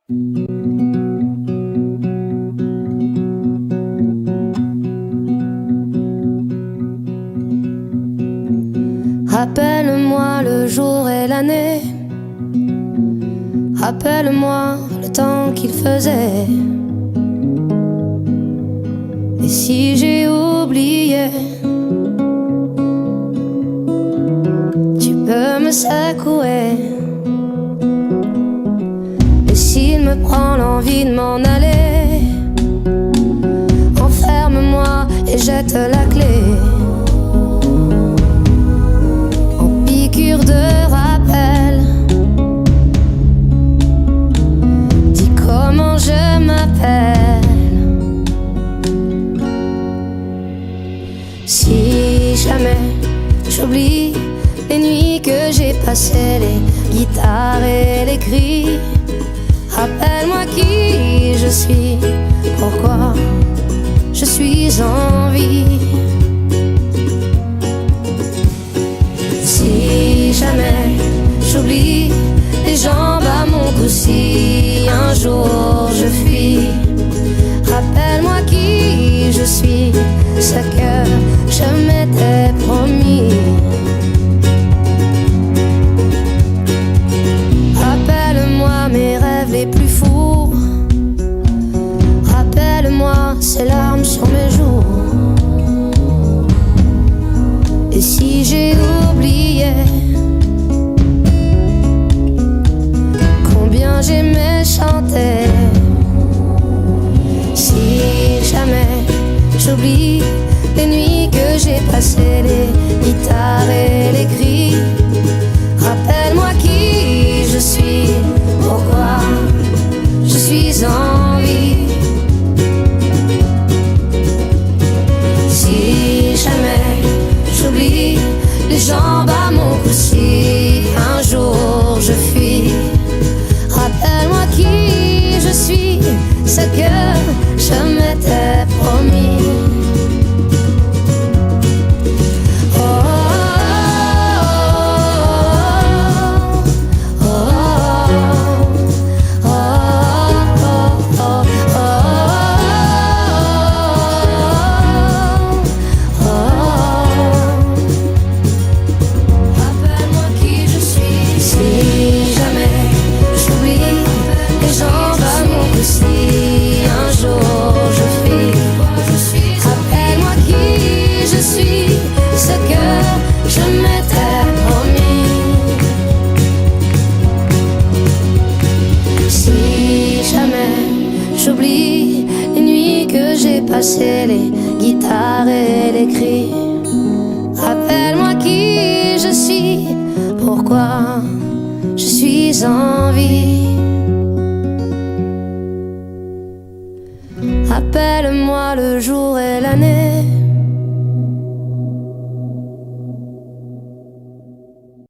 Rappelle-moi le jour et l'année, rappelle-moi le temps qu'il faisait. Et si j'ai oublié, tu peux me secouer. Et s'il me prend l'envie de m'en aller, enferme-moi et jette la clé. En piqûre de rappel, dis comment je m'appelle. Si jamais j'oublie les nuits que j'ai passées, les guitares et les cris, rappelle-moi qui je suis, pourquoi je suis en vie. Si jamais j'oublie les jambes à mon cou, si un jour je fuis, rappelle-moi qui je suis, ce que je m'étais promis. Rappelle-moi mes rêves les plus fous, rappelle-moi ces larmes sur mes joues. Et si j'ai oublié combien j'aimais chanter, si jamais j'oublie les nuits que j'ai passées, les guitares et les cris, rappelle-moi qui je suis, pourquoi je suis en vie. Si jamais j'oublie les jambes à mon cou, si un jour je fuis, rappelle-moi qui je suis, ce que je m'étais promis. J'oublie les nuits que j'ai passées, les guitares et les cris, rappelle-moi qui je suis, pourquoi je suis en vie. Rappelle-moi le jour et l'année,